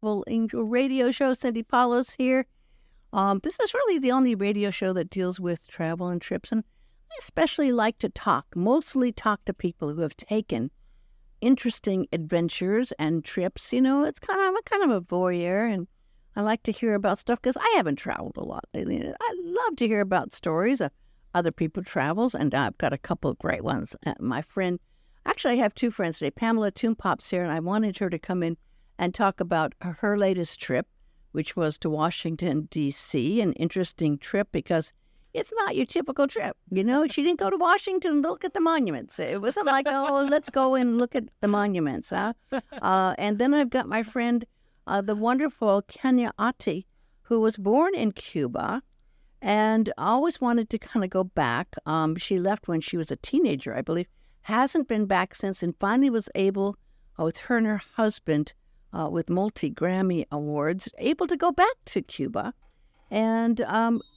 Well, Angel Radio Show. Cindy Paulos here. This is really the only radio show that deals with travel and trips, and I especially like to mostly talk to people who have taken interesting adventures and trips. You know, it's I'm kind of a voyeur, and I like to hear about stuff because I haven't traveled a lot lately. I love to hear about stories of other people's travels, and I've got a couple of great ones. My friend, actually, I have two friends today. Pamela Tumpap's here, and I wanted her to come in and talk about her latest trip, which was to Washington, D.C., an interesting trip because it's not your typical trip. You know, she didn't go to Washington to look at the monuments. It wasn't like, oh, let's go and look at the monuments. And then I've got my friend, the wonderful Kenya Ati, who was born in Cuba and always wanted to kind of go back. She left when she was a teenager, I believe, hasn't been back since, and finally was able, with her and her husband, with multi-Grammy awards, able to go back to Cuba. And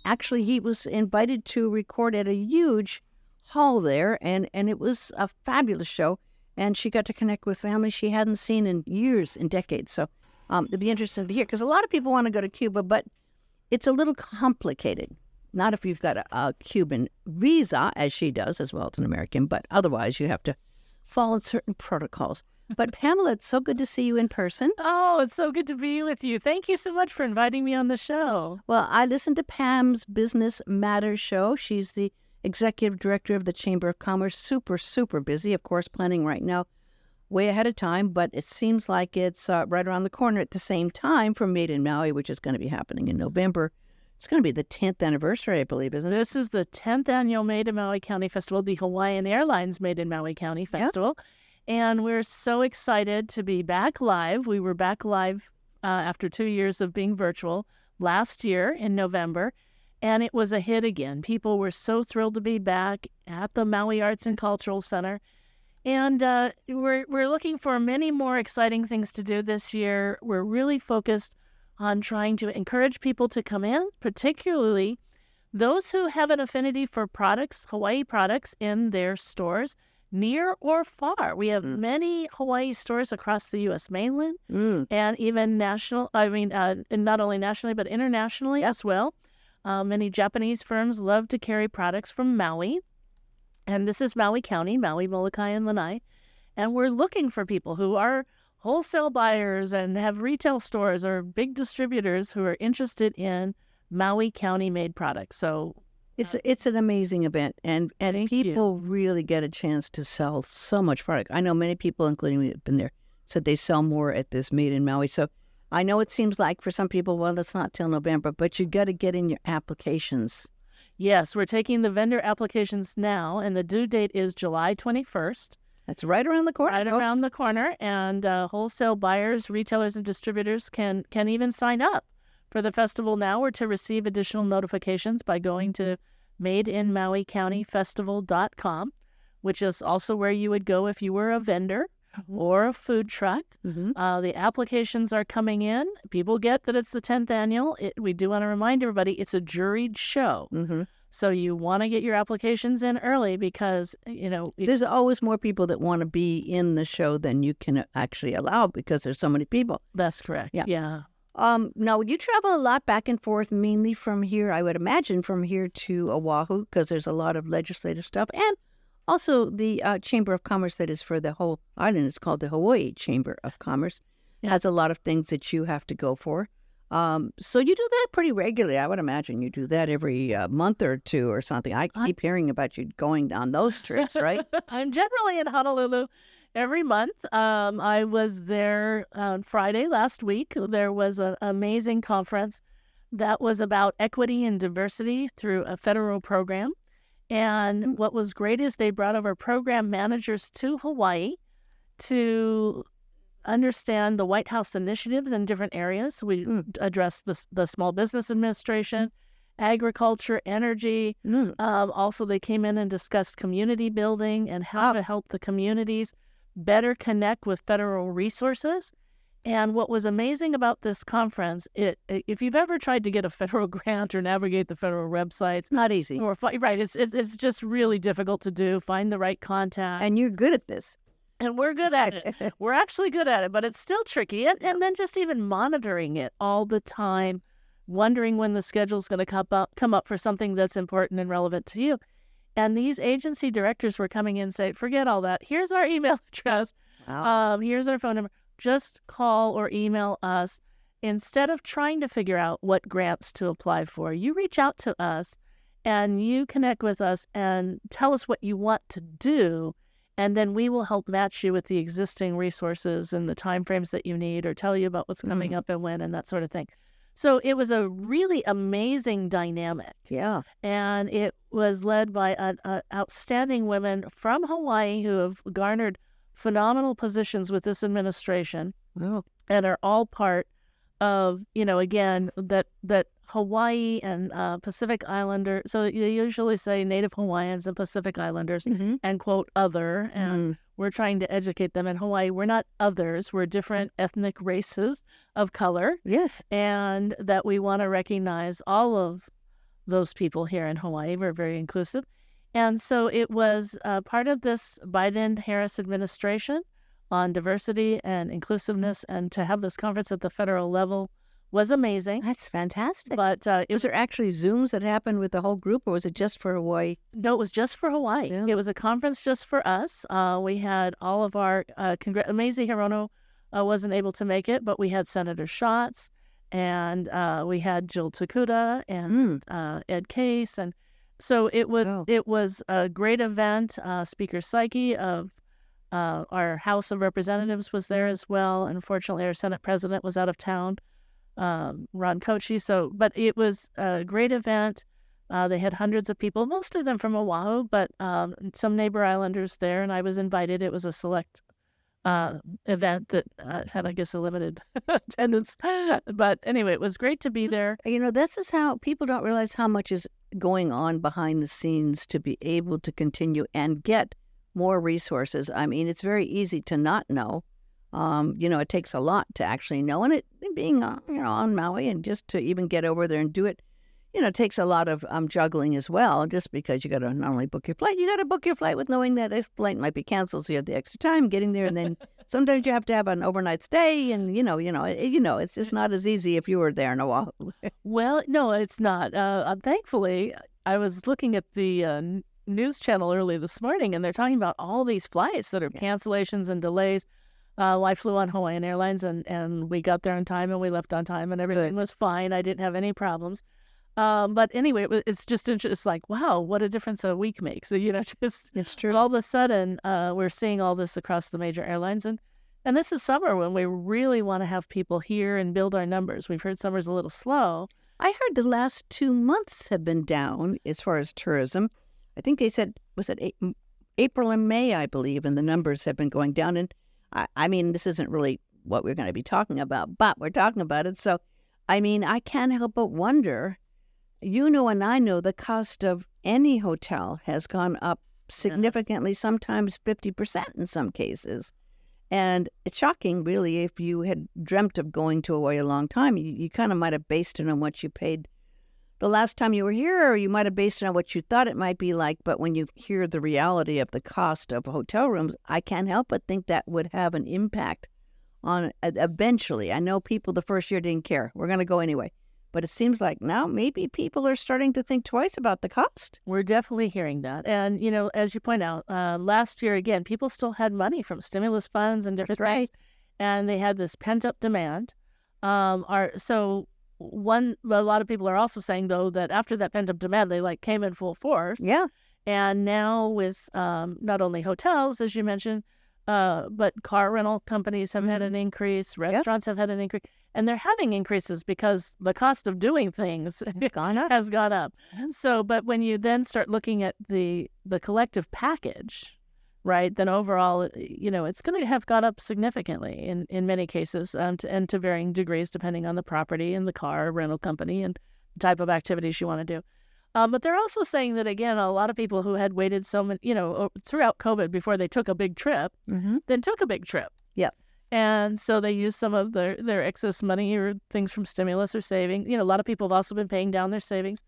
actually, he was invited to record at a huge hall there, and it was a fabulous show. And she got to connect with family she hadn't seen in years, in decades. So it'd be interesting to hear, because a lot of people want to go to Cuba, but it's a little complicated. Not if you've got a Cuban visa, as she does, as well as an American, but otherwise you have to follow certain protocols. But Pamela, it's so good to see you in person. Oh, it's so good to be with you. Thank you so much for inviting me on the show. Well, I listened to Pam's Business Matters show. She's the executive director of the Chamber of Commerce. Super, super busy, of course, planning right now way ahead of time, but it seems like it's right around the corner at the same time for Made in Maui, which is going to be happening in November. It's going to be the 10th anniversary, I believe, isn't it? This is the 10th annual Made in Maui County Festival, the Hawaiian Airlines Made in Maui County Festival. Yep. And we're so excited to be back live. We were back live after 2 years of being virtual last year in November, and it was a hit again. People were so thrilled to be back at the Maui Arts and Cultural Center. And we're looking for many more exciting things to do this year. We're really focused on trying to encourage people to come in, particularly those who have an affinity for products, Hawaii products, in their stores, near or far. We have many Hawaii stores across the U.S. mainland and even not only nationally, but internationally as well. Many Japanese firms love to carry products from Maui. And this is Maui County, Maui, Molokai, and Lanai. And we're looking for people who are wholesale buyers and have retail stores or big distributors who are interested in Maui County-made products. So it's an amazing event, and people really get a chance to sell so much product. I know many people, including me, have been there, said they sell more at this Made in Maui. So I know it seems like for some people, well, that's not till November, but you got to get in your applications. Yes, we're taking the vendor applications now, and the due date is July 21st. That's right around the corner. Right around the corner, and wholesale buyers, retailers, and distributors can even sign up for the festival now or to receive additional notifications by going to madeinmauicountyfestival.com, which is also where you would go if you were a vendor or a food truck. The applications are coming in. People get that it's the 10th annual. We do want to remind everybody it's a juried show. So you want to get your applications in early because, there's always more people that want to be in the show than you can actually allow because there's so many people. That's correct. Yeah. Now, you travel a lot back and forth, mainly from here, I would imagine, from here to Oahu, because there's a lot of legislative stuff. And also the Chamber of Commerce that is for the whole island is called the Hawaii Chamber of Commerce. It has a lot of things that you have to go for. So you do that pretty regularly. I would imagine you do that every month or two or something. I keep hearing about you going on those trips, right? I'm generally in Honolulu every month. I was there on Friday last week. There was an amazing conference that was about equity and diversity through a federal program. And what was great is they brought over program managers to Hawaii to understand the White House initiatives in different areas. We addressed the Small Business Administration, agriculture, energy. Also, they came in and discussed community building and how to help the communities better connect with federal resources. And what was amazing about this conference, if you've ever tried to get a federal grant or navigate the federal websites, it's not easy. Right, it's just really difficult to do. Find the right contact. And you're good at this. And we're good at it. We're actually good at it, but it's still tricky. And then just even monitoring it all the time, wondering when the schedule's going to come up for something that's important and relevant to you. And these agency directors were coming in and saying, forget all that. Here's our email address. Wow. Here's our phone number. Just call or email us. Instead of trying to figure out what grants to apply for, you reach out to us and you connect with us and tell us what you want to do. And then we will help match you with the existing resources and the timeframes that you need, or tell you about what's coming up and when and that sort of thing. So it was a really amazing dynamic. Yeah. And it was led by outstanding women from Hawaii who have garnered phenomenal positions with this administration. Wow. And are all part of, again, that Hawaii and Pacific Islander. So you usually say Native Hawaiians and Pacific Islanders and quote other. And we're trying to educate them in Hawaii. We're not others. We're different ethnic races of color. Yes. And that we want to recognize all of those people here in Hawaii. We're very inclusive. And so it was part of this Biden-Harris administration on diversity and inclusiveness, and to have this conference at the federal level was amazing. That's fantastic. But was there actually Zooms that happened with the whole group, or was it just for Hawaii? No, it was just for Hawaii. Yeah. It was a conference just for us. We had all of our Mazie Hirono wasn't able to make it, but we had Senator Schatz, and we had Jill Takuda and Ed Case, and so it was a great event. Speaker Psyche of our House of Representatives was there as well. Unfortunately, our Senate President was out of town, Ron Kochi. But it was a great event. They had hundreds of people, most of them from Oahu, but some neighbor islanders there, and I was invited. It was a select event that had, I guess, a limited attendance. But anyway, it was great to be there. This is how people don't realize how much is going on behind the scenes to be able to continue and get more resources. I mean, it's very easy to not know. It takes a lot to actually know. And it being, on Maui, and just to even get over there and do it, takes a lot of juggling as well, just because you got to not only book your flight, you got to book your flight with knowing that if flight might be canceled, so you have the extra time getting there. And then sometimes you have to have an overnight stay. And, it's just not as easy if you were there in Oahu. Well, no, it's not. Thankfully, I was looking at the news channel early this morning, and they're talking about all these flights that are cancellations and delays. I flew on Hawaiian Airlines, and we got there on time, and we left on time, and everything was fine. I didn't have any problems. But anyway, it's just interesting. It's like, wow, what a difference a week makes. So, It's true. All of a sudden, we're seeing all this across the major airlines, and this is summer when we really want to have people here and build our numbers. We've heard summer's a little slow. I heard the last 2 months have been down as far as tourism. I think they said, was it April and May, I believe, and the numbers have been going down. And I mean, this isn't really what we're going to be talking about, but we're talking about it. So, I mean, I can't help but wonder, and I know the cost of any hotel has gone up significantly, sometimes 50% in some cases. And it's shocking, really, if you had dreamt of going to Hawaii a long time, you kind of might have based it on what you paid the last time you were here, or you might have based it on what you thought it might be like. But when you hear the reality of the cost of hotel rooms, I can't help but think that would have an impact on eventually. I know people the first year didn't care. We're going to go anyway. But it seems like now maybe people are starting to think twice about the cost. We're definitely hearing that. And, as you point out, last year, again, people still had money from stimulus funds and different things. And they had this pent-up demand. A lot of people are also saying, though, that after that pent-up demand, they came in full force. Yeah. And now with not only hotels, as you mentioned, but car rental companies have had an increase, restaurants have had an increase, and they're having increases because the cost of doing things has gone up. So, but when you then start looking at the collective package, right, then overall, it's going to have gone up significantly in many cases, and to varying degrees depending on the property and the car rental company and the type of activities you want to do. But they're also saying that, again, a lot of people who had waited so many, throughout COVID before they took a big trip, then took a big trip. Yep. And so they used some of their excess money or things from stimulus or saving. A lot of people have also been paying down their savings.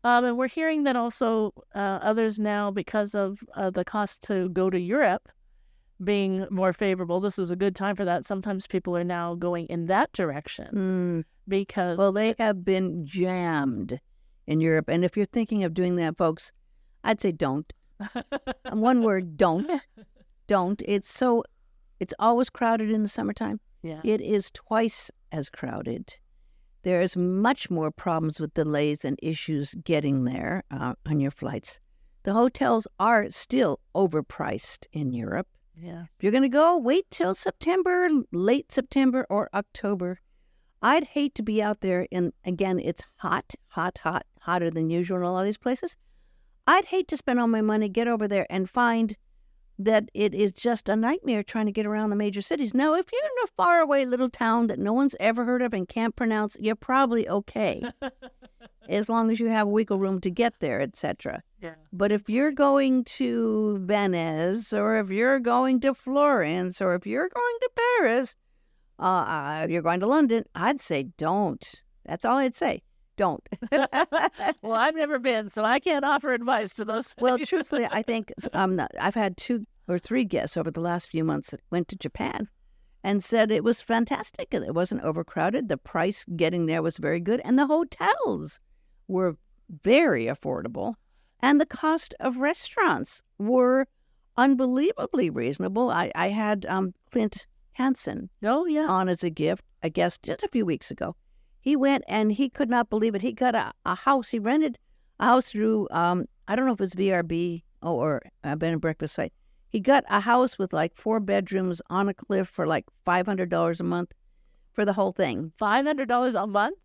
And we're hearing that also others now, because of the cost to go to Europe, being more favorable, this is a good time for that. Sometimes people are now going in that direction because... Well, they have been jammed in Europe. And if you're thinking of doing that, folks, I'd say don't. One word, don't. Don't. It's always crowded in the summertime. Yeah. It is twice as crowded. There's much more problems with delays and issues getting there on your flights. The hotels are still overpriced in Europe. Yeah. If you're going to go, wait till September, late September or October. I'd hate to be out there again, it's hot, hotter than usual in a lot of these places. I'd hate to spend all my money, get over there, and find that it is just a nightmare trying to get around the major cities. Now, if you're in a faraway little town that no one's ever heard of and can't pronounce, you're probably okay, as long as you have wiggle room to get there, etc. Yeah. But if you're going to Venice, or if you're going to Florence, or if you're going to Paris, if you're going to London, I'd say don't. That's all I'd say. Don't. Well, I've never been, so I can't offer advice to those. Well, truthfully, I think I've had 2 or 3 guests over the last few months that went to Japan and said it was fantastic. It wasn't overcrowded. The price getting there was very good. And the hotels were very affordable. And the cost of restaurants were unbelievably reasonable. I had Clint Hansen on as a guest just a few weeks ago. He went and he could not believe it. He got a house. He rented a house through, I don't know if it's VRB or a bed and breakfast site. He got a house with like 4 bedrooms on a cliff for like $500 a month for the whole thing. $500 a month?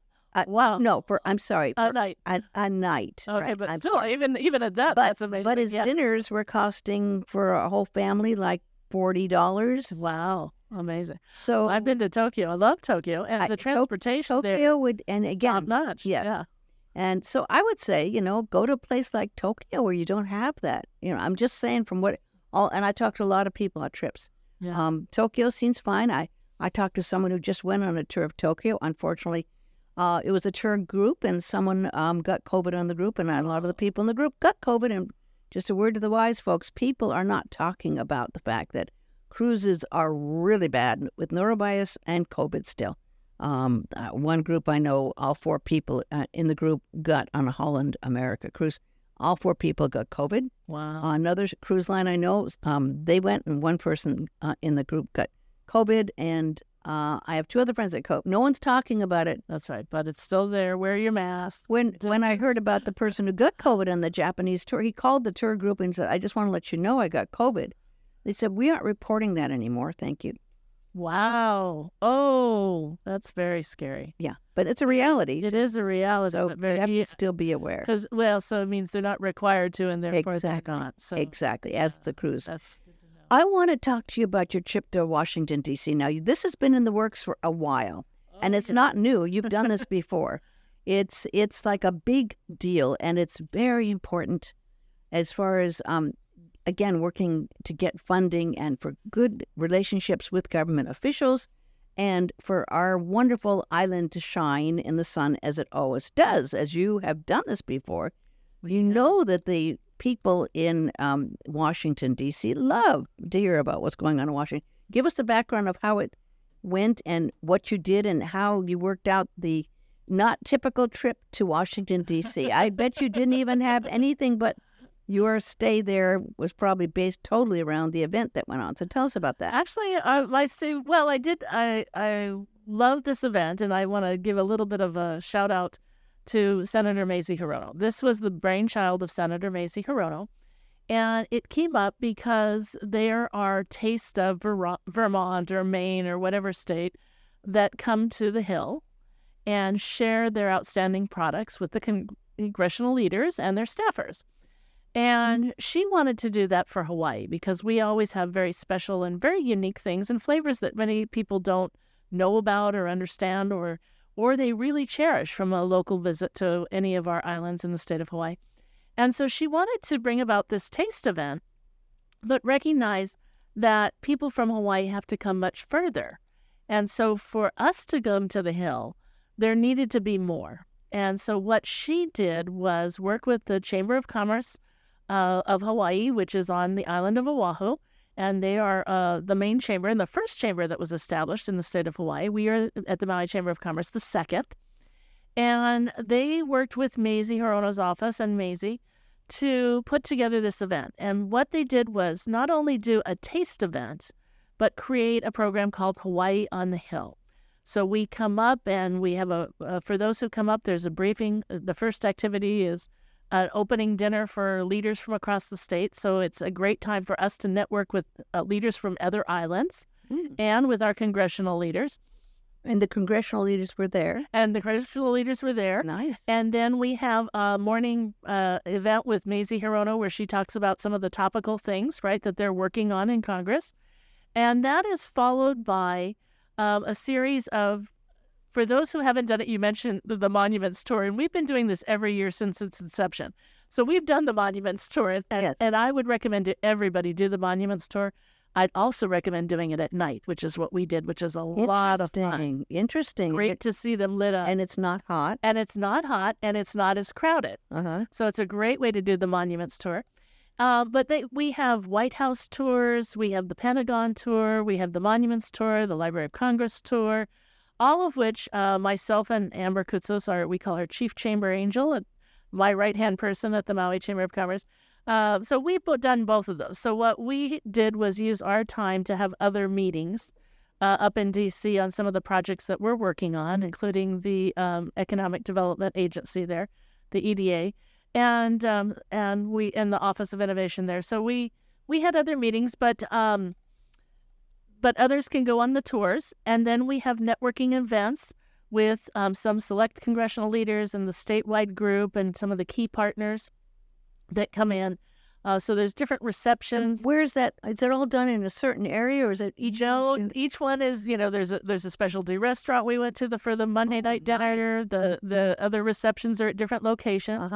Wow. No, I'm sorry. A night. A night. Okay, right? but I'm still, sorry. even at that, that's amazing. But his dinners were costing for a whole family like $40. Wow. Amazing. So I've been to Tokyo. I love Tokyo, and the transportation there. Tokyo would, and again, top notch. Yeah. And so I would say, go to a place like Tokyo where you don't have that. I'm just saying and I talked to a lot of people on trips. Yeah. Tokyo seems fine. I talked to someone who just went on a tour of Tokyo. Unfortunately, it was a tour group, and someone got COVID on the group, and a lot of the people in the group got COVID. And just a word to the wise folks, people are not talking about the fact that cruises are really bad with norovirus and COVID still. One group I know, all 4 people in the group got on a Holland America cruise. All 4 people got COVID. Wow. Another cruise line I know, they went and one person in the group got COVID, and I have 2 other friends that COVID. No one's talking about it. That's right, but it's still there. Wear your mask. When I heard about the person who got COVID on the Japanese tour, he called the tour group and said, "I just want to let you know I got COVID." They said, "We aren't reporting that anymore, thank you." Wow. Oh, that's very scary. Yeah, but it's a reality. It is a reality. So but you have to still be aware. So it means they're not required to, and therefore they're not. So exactly, as the cruise. That's good to know. I want to talk to you about your trip to Washington, D.C. Now, this has been in the works for a while, and it's not new. You've done this before. It's like a big deal, and it's very important as far as again, working to get funding and for good relationships with government officials and for our wonderful island to shine in the sun as it always does. As you have done this before, you know that the people in Washington, D.C. love to hear about what's going on in Washington. Give us the background of how it went and what you did and how you worked out the not typical trip to Washington, D.C. I bet you didn't even have anything but your stay there was probably based totally around the event that went on. So tell us about that. Actually, I did. I love this event, and I want to give a little bit of a shout out to Senator Mazie Hirono. This was the brainchild of Senator Mazie Hirono, and it came up because there are Taste of Vermont or Maine or whatever state that come to the Hill and share their outstanding products with the congressional leaders and their staffers. And she wanted to do that for Hawaii because we always have very special and very unique things and flavors that many people don't know about or understand or they really cherish from a local visit to any of our islands in the state of Hawaii. And so she wanted to bring about this taste event, but recognize that people from Hawaii have to come much further. And so for us to come to the Hill, there needed to be more. And so what she did was work with the Chamber of Commerce of Hawaii, which is on the island of Oahu, and they are the main chamber and the first chamber that was established in the state of Hawaii. We are at the Maui Chamber of Commerce, the second. And they worked with Maisie Hirono's office and Maisie to put together this event. And what they did was not only do a taste event, but create a program called Hawaii on the Hill. So we come up and we have for those who come up, there's a briefing. The first activity is an opening dinner for leaders from across the state. So it's a great time for us to network with leaders from other islands and with our congressional leaders. And the congressional leaders were there. Nice. And then we have a morning event with Maisie Hirono where she talks about some of the topical things, right, that they're working on in Congress. And that is followed by a series of, for those who haven't done it, you mentioned the Monuments Tour, and we've been doing this every year since its inception. So we've done the Monuments Tour, and I would recommend to everybody do the Monuments Tour. I'd also recommend doing it at night, which is what we did, which is a lot of fun. Interesting. Great to see them lit up. And it's not hot. And it's not as crowded. So it's a great way to do the Monuments Tour. But we have White House tours, we have the Pentagon tour, we have the Monuments Tour, the Library of Congress tour, all of which myself and Amber Kutzos, we call her Chief Chamber Angel, my right-hand person at the Maui Chamber of Commerce. So we've done both of those. So what we did was use our time to have other meetings up in D.C. on some of the projects that we're working on, including the Economic Development Agency there, the EDA, and the Office of Innovation there. So we had other meetings, but others can go on the tours, and then we have networking events with some select congressional leaders and the statewide group and some of the key partners that come in. So there's different receptions. And where is that? Is it all done in a certain area, or is it each? Each one is. There's a specialty restaurant we went to for the Monday night dinner. The other receptions are at different locations.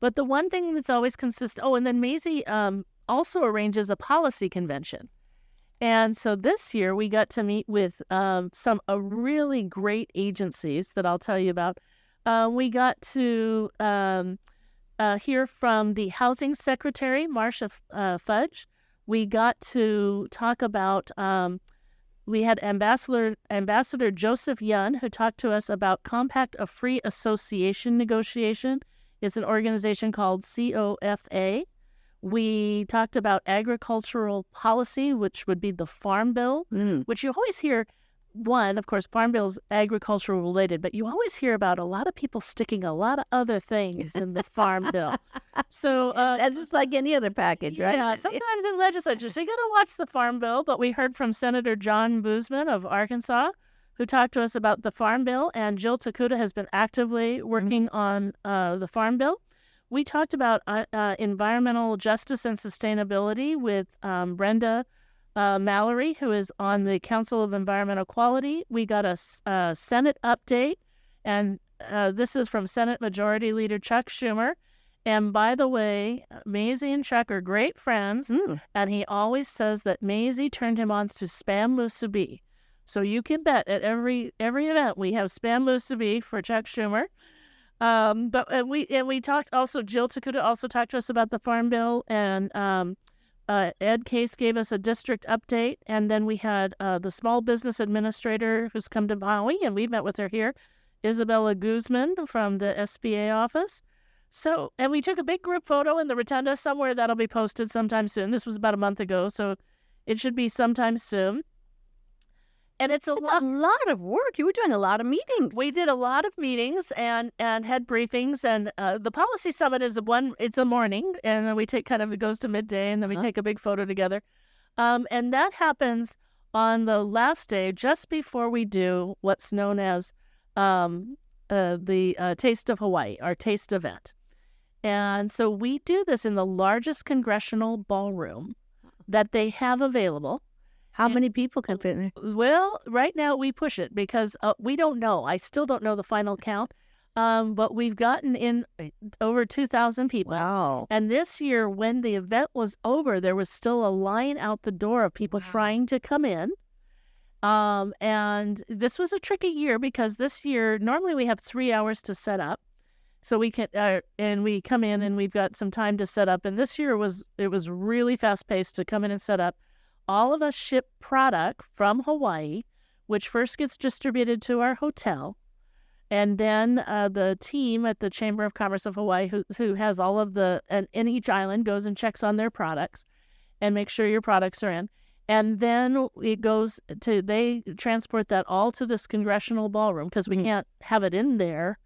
But the one thing that's always consistent. Oh, and then Maisie also arranges a policy convention. And so this year we got to meet with some really great agencies that I'll tell you about. We got to hear from the Housing Secretary, Marcia Fudge. We got to talk about, we had Ambassador Joseph Yun, who talked to us about Compact of Free Association negotiation. It's an organization called COFA. We talked about agricultural policy, which would be the Farm Bill, which you always hear. One, of course, Farm Bill is agricultural related, but you always hear about a lot of people sticking a lot of other things in the Farm Bill. So that's just like any other package, right? Yeah, sometimes in legislature. So you got to watch the Farm Bill. But we heard from Senator John Boozman of Arkansas, who talked to us about the Farm Bill, and Jill Takuda has been actively working on the Farm Bill. We talked about environmental justice and sustainability with Brenda Mallory, who is on the Council of Environmental Quality. We got a Senate update, and this is from Senate Majority Leader Chuck Schumer. And by the way, Maisie and Chuck are great friends, and he always says that Maisie turned him on to Spam Musubi. So you can bet at every event we have Spam Musubi for Chuck Schumer. But we talked also. Jill Takuda also talked to us about the Farm Bill, and Ed Case gave us a district update, and then we had the Small Business Administrator who's come to Maui, and we met with her here, Isabella Guzman from the SBA office. So, and we took a big group photo in the rotunda somewhere that'll be posted sometime soon. This was about a month ago, so it should be sometime soon. And it's a lot of work. You were doing a lot of meetings. We did a lot of meetings and had briefings. And the policy summit is it's a morning, and then we take it goes to midday, and then we take a big photo together. And that happens on the last day, just before we do what's known as the Taste of Hawaii, our taste event. And so we do this in the largest congressional ballroom that they have available. How many people can fit in there? Well, right now we push it because we don't know. I still don't know the final count, but we've gotten in over 2,000 people. Wow. And this year, when the event was over, there was still a line out the door of people trying to come in. And this was a tricky year because this year, normally we have 3 hours to set up. So we can, and we come in and we've got some time to set up. And this year it was really fast paced to come in and set up. all of us ship product from Hawaii, which first gets distributed to our hotel. And then the team at the Chamber of Commerce of Hawaii, who has all of and each island goes and checks on their products and makes sure your products are in. And then they transport that all to this congressional ballroom because we can't have it in there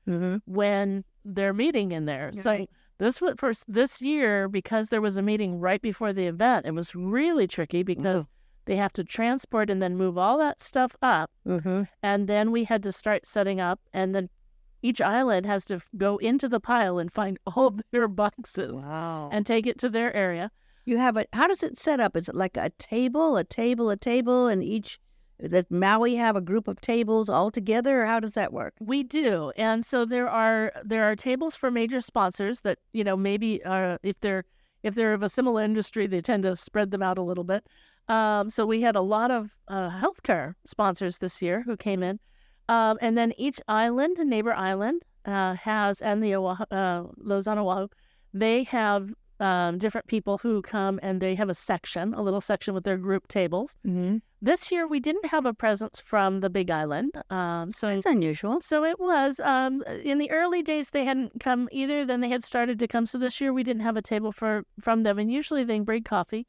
when they're meeting in there. Right. So this year, because there was a meeting right before the event, it was really tricky because they have to transport and then move all that stuff up. And then we had to start setting up, and then each island has to go into the pile and find all their boxes and take it to their area. You have how does it set up? Is it like a table, and does Maui have a group of tables all together, or how does that work? We do. And so there are tables for major sponsors that, maybe if they're of a similar industry, they tend to spread them out a little bit. So we had a lot of healthcare sponsors this year who came in. And then each island, neighbor island, has, and the those on Oahu, they have different people who come, and they have a little section with their group tables. This year, we didn't have a presence from the Big Island. So that's unusual. So it was. In the early days, they hadn't come either. Then they had started to come. So this year, we didn't have a table from them. And usually they bring coffee.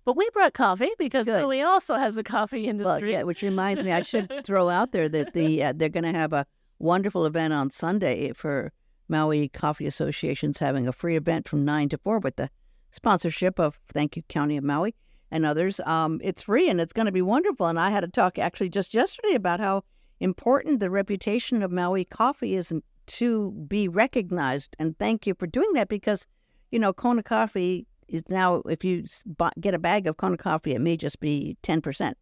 But we brought coffee because Maui also has a coffee industry. Well, yeah, which reminds me, I should throw out there that they're going to have a wonderful event on Sunday for Maui Coffee Association's having a free event from 9 to 4 with the sponsorship of, thank you, County of Maui and others. It's free and it's going to be wonderful. And I had a talk actually just yesterday about how important the reputation of Maui coffee is to be recognized. And thank you for doing that because, Kona coffee is now, if you get a bag of Kona coffee, it may just be 10%,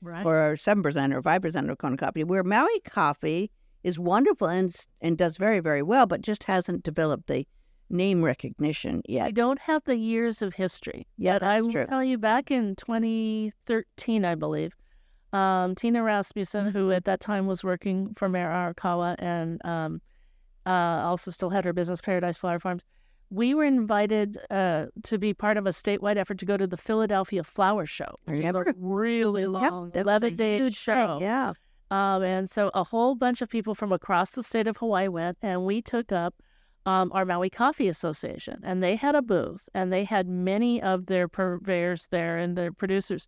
right, or 7% or 5% of Kona coffee, where Maui coffee is wonderful and does very, very well, but just hasn't developed the name recognition yet. I don't have the years of history. Yeah, but I will tell you, back in 2013, I believe, Tina Rasmussen, who at that time was working for Mayor Arakawa and also still had her business, Paradise Flower Farms, we were invited to be part of a statewide effort to go to the Philadelphia Flower Show, which is a really long 11-day show. Yeah. And so a whole bunch of people from across the state of Hawaii went, and we took up our Maui Coffee Association. And they had a booth, and they had many of their purveyors there and their producers.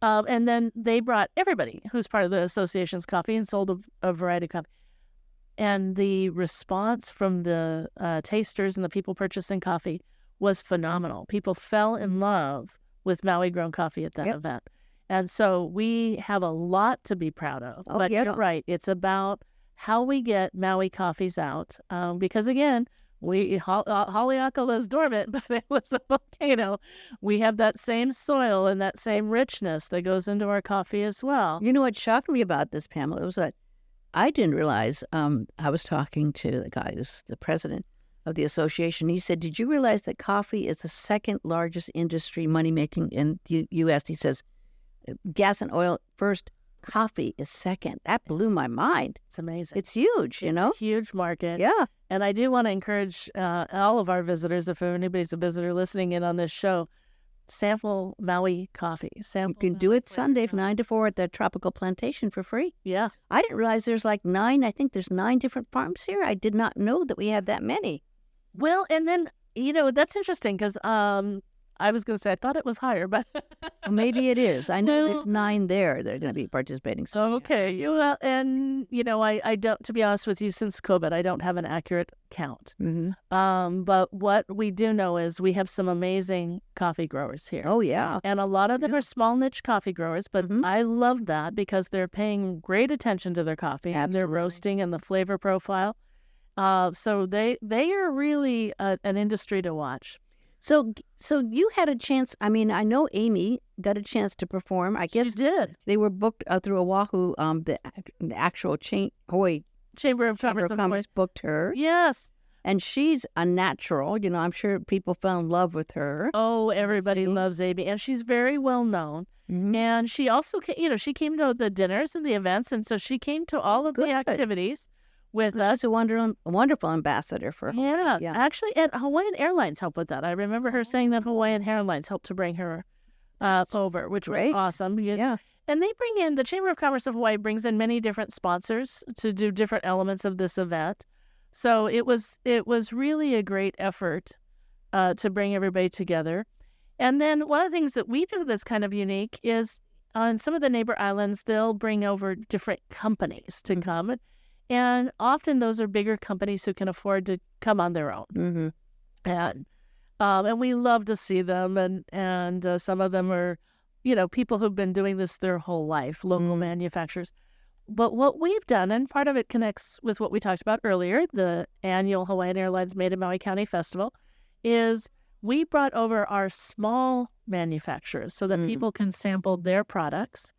And then they brought everybody who's part of the association's coffee and sold a variety of coffee. And the response from the tasters and the people purchasing coffee was phenomenal. People fell in love with Maui-grown coffee at that event. And so we have a lot to be proud of. But you're right. It's about how we get Maui coffees out. Because, again, Haleakala is dormant, but it was a volcano. We have that same soil and that same richness that goes into our coffee as well. You know what shocked me about this, Pamela? It was that I didn't realize, I was talking to the guy who's the president of the association. He said, did you realize that coffee is the second largest industry money-making in the U.S.? He says, gas and oil first, coffee is second. That blew my mind. It's amazing. It's huge, It's a huge market. Yeah. And I do want to encourage all of our visitors, if anybody's a visitor listening in on this show, sample Maui coffee. You can do it Sunday from 9 to 4 at the Tropical Plantation for free. Yeah. I didn't realize there's like 9. I think there's 9 different farms here. I did not know that we had that many. Well, and then, that's interesting because I was going to say I thought it was higher, but well, maybe it is. I know there's 9 there that are going to be participating. So okay. And I don't, to be honest with you, since COVID, I don't have an accurate count. But what we do know is we have some amazing coffee growers here. Oh, yeah. And a lot of them are small niche coffee growers, but I love that because they're paying great attention to their coffee and their roasting and the flavor profile. So they are really an industry to watch. So you had a chance. I mean, I know Amy got a chance to perform. I guess she did. They were booked through Oahu. The actual Hawaii Chamber of Commerce booked her. Yes. And she's a natural. I'm sure people fell in love with her. Oh, everybody loves Amy. And she's very well known. And she also, she came to the dinners and the events. And so she came to all of the activities with us. She's a wonderful ambassador for Hawaii. Yeah. Actually, and Hawaiian Airlines helped with that. I remember her saying that Hawaiian Airlines helped to bring her over, which was Great. awesome. Yeah. And they bring in, the Chamber of Commerce of Hawaii brings in many different sponsors to do different elements of this event. So it was really a great effort to bring everybody together. And then one of the things that we do that's kind of unique is on some of the neighbor islands, they'll bring over different companies to come. And often those are bigger companies who can afford to come on their own. Mm-hmm. And we love to see them. And some of them are, people who've been doing this their whole life, local manufacturers. But what we've done, and part of it connects with what we talked about earlier, the annual Hawaiian Airlines Made in Maui County Festival, is we brought over our small manufacturers so that people can sample their products.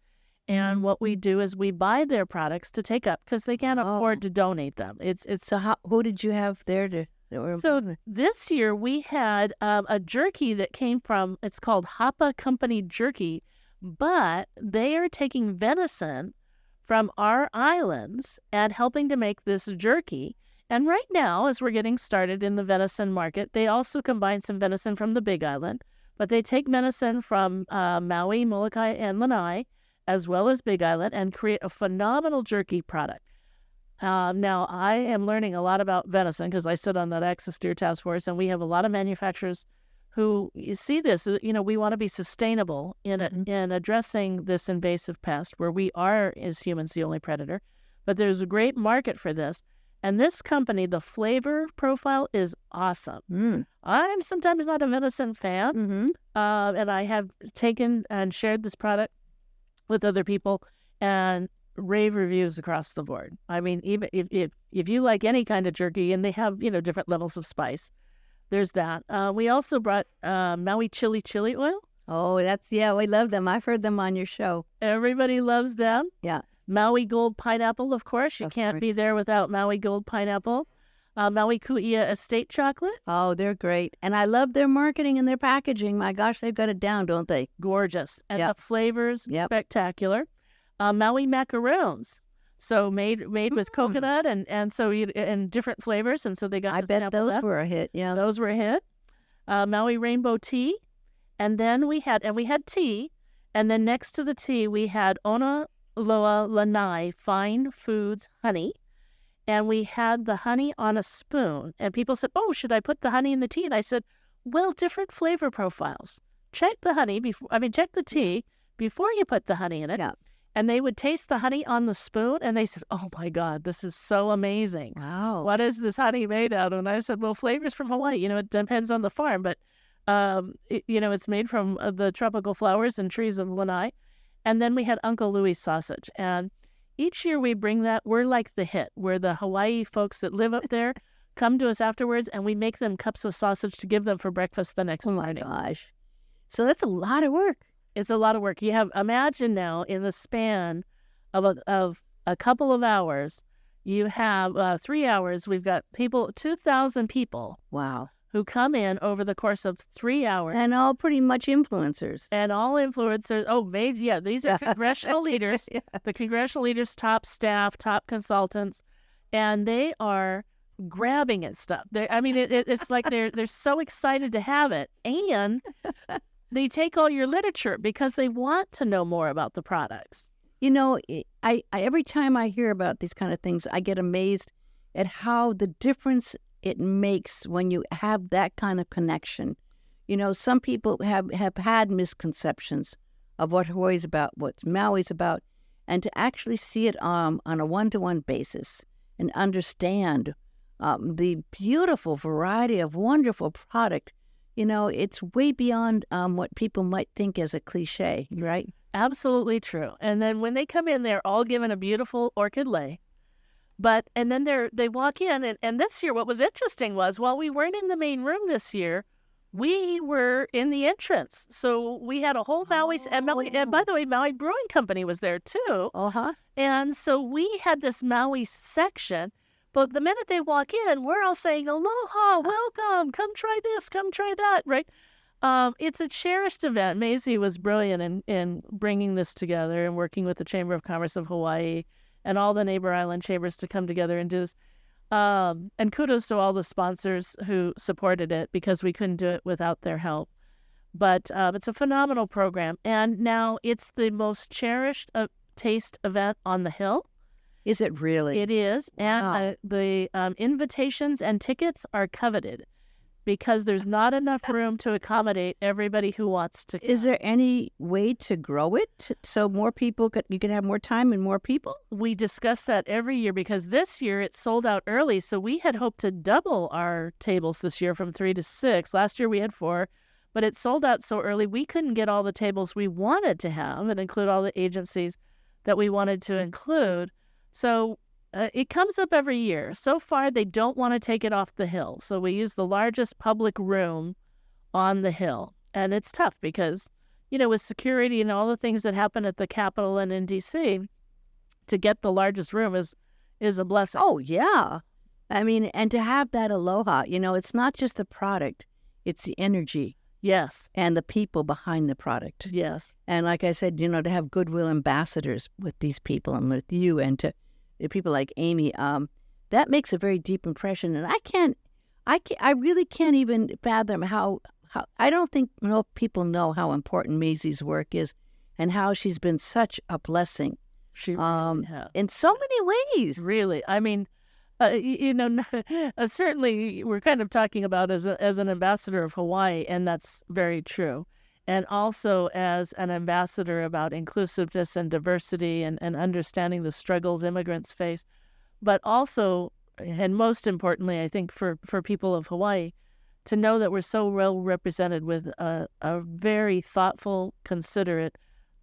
And what we do is we buy their products to take up because they can't afford to donate them. So who did you have there to? So this year we had a jerky that came from, it's called Hapa Company Jerky, but they are taking venison from our islands and helping to make this jerky. And right now, as we're getting started in the venison market, they also combine some venison from the Big Island, but they take venison from Maui, Molokai, and Lanai, as well as Big Island, and create a phenomenal jerky product. Now, I am learning a lot about venison because I sit on that Access Steer Task Force, and we have a lot of manufacturers who see this. We want to be sustainable in addressing this invasive pest where we are, as humans, the only predator. But there's a great market for this. And this company, the flavor profile is awesome. I'm sometimes not a venison fan, and I have taken and shared this product with other people, and rave reviews across the board. I mean, even if you like any kind of jerky, and they have different levels of spice, there's that. We also brought Maui chili oil. Oh, we love them. I've heard them on your show. Everybody loves them. Yeah. Maui Gold Pineapple, of course. You can't be there without Maui Gold Pineapple. Maui Ku'ia Estate Chocolate. Oh, they're great. And I love their marketing and their packaging. My gosh, they've got it down, don't they? Gorgeous. And the flavors, spectacular. Maui Macaroons. So made with coconut and so and different flavors. And so they got I bet those were a hit. Yeah. Those were a hit. Maui Rainbow Tea. And then we had tea. And then next to the tea, we had Ona Loa Lanai Fine Foods Honey. And we had the honey on a spoon. And people said, oh, should I put the honey in the tea? And I said, well, different flavor profiles. Check the tea before you put the honey in it. Yeah. And they would taste the honey on the spoon. And they said, oh, my God, this is so amazing. Wow. What is this honey made out of? And I said, well, flavors from Hawaii. It depends on the farm. But, it's made from the tropical flowers and trees of Lanai. And then we had Uncle Louie's sausage. And each year we bring that. We're like the hit, where the Hawaii folks that live up there come to us afterwards, and we make them cups of sausage to give them for breakfast the next morning. Oh, my gosh. So that's a lot of work. It's a lot of work. Imagine now, in the span of a couple of hours, you have 3 hours. We've got 2,000 people. Wow. Who come in over the course of 3 hours. And all pretty much influencers. These are congressional leaders, the congressional leaders, top staff, top consultants, and they are grabbing at stuff. It's like they're so excited to have it, and they take all your literature because they want to know more about the products. I every time I hear about these kind of things, I get amazed at how the difference it makes when you have that kind of connection. Some people have had misconceptions of what Hawaii's about, what Maui's about, and to actually see it on a one-to-one basis and understand the beautiful variety of wonderful product, it's way beyond what people might think as a cliche, right? Absolutely true. And then when they come in, they're all given a beautiful orchid lei. And then they walk in, and this year what was interesting was, while we weren't in the main room this year, we were in the entrance. So we had a whole Maui, and by the way, Maui Brewing Company was there too. And so we had this Maui section, but the minute they walk in, we're all saying, aloha, welcome, come try this, come try that, right? It's a cherished event. Maisie was brilliant in bringing this together and working with the Chamber of Commerce of Hawaii and all the neighbor island chambers to come together and do this. And kudos to all the sponsors who supported it, because we couldn't do it without their help. But it's a phenomenal program. And now it's the most cherished taste event on the Hill. Is it really? It is. Wow. And the invitations and tickets are coveted because there's not enough room to accommodate everybody who wants to come. Is there any way to grow it so more people you can have more time and more people? We discuss that every year because this year it sold out early. So we had hoped to double our tables this year from 3 to 6. Last year we had 4, but it sold out so early we couldn't get all the tables we wanted to have and include all the agencies that we wanted to include. So it comes up every year. So far, they don't want to take it off the Hill. So we use the largest public room on the Hill. And it's tough because, with security and all the things that happen at the Capitol and in D.C., to get the largest room is a blessing. Oh, yeah. I mean, and to have that aloha, it's not just the product, it's the energy. Yes. And the people behind the product. Yes. And like I said, to have goodwill ambassadors with these people and with you and to people like Amy, that makes a very deep impression. And I really can't even fathom how I don't think people know how important Maisie's work is and how she's been such a blessing. She really has. In so many ways. Really. I mean, certainly we're kind of talking about as an ambassador of Hawaii, and that's very true. And also as an ambassador about inclusiveness and diversity and understanding the struggles immigrants face. But also, and most importantly, I think for people of Hawaii, to know that we're so well represented with a very thoughtful, considerate,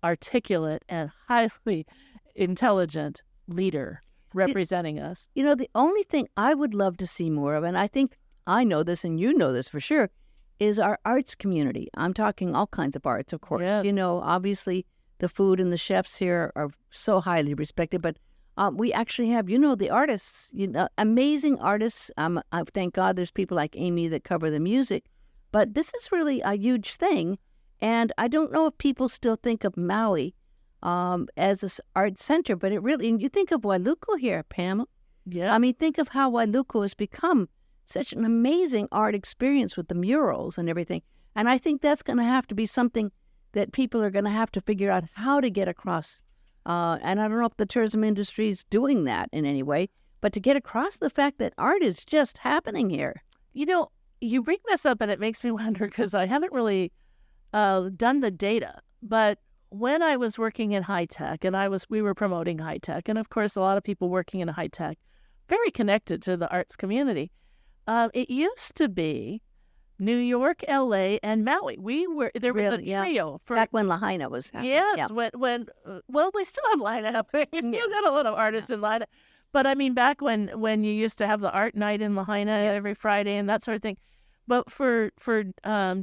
articulate, and highly intelligent leader representing us. The only thing I would love to see more of, and I think I know this and you know this for sure, is our arts community. I'm talking all kinds of arts, of course. Yes. Obviously the food and the chefs here are so highly respected, but we actually have, the artists, amazing artists. I thank God there's people like Amy that cover the music, but this is really a huge thing. And I don't know if people still think of Maui as an art center, but it really, and you think of Wailuku here, Pam. Yeah. I mean, think of how Wailuku has become such an amazing art experience with the murals and everything. And I think that's going to have to be something that people are going to have to figure out how to get across. And I don't know if the tourism industry is doing that in any way, but to get across the fact that art is just happening here. You bring this up and it makes me wonder because I haven't really done the data, but when I was working in high tech and we were promoting high tech, and of course a lot of people working in high tech, very connected to the arts community. It used to be New York, L.A., and Maui. There was a trio back when Lahaina was happening. Yes, yeah. when we still have Lahaina. We still got a lot of artists in Lahaina. But I mean, back when you used to have the art night in Lahaina every Friday and that sort of thing. But for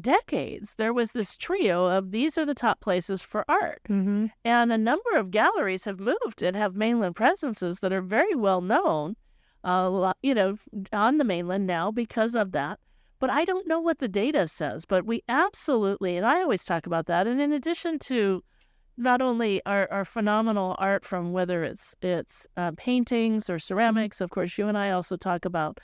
decades, there was this trio of these are the top places for art. Mm-hmm. And a number of galleries have moved and have mainland presences that are very well known, on the mainland now because of that. But I don't know what the data says. But we absolutely, and I always talk about that. And in addition to not only our phenomenal art from whether it's paintings or ceramics, of course, you and I also talk about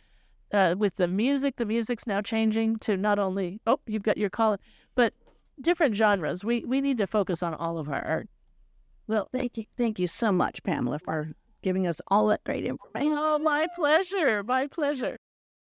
with the music. The music's now changing to not only, you've got your call, but different genres. We need to focus on all of our art. Well, thank you so much, Pamela, for giving us all that great information. Oh, my pleasure. My pleasure.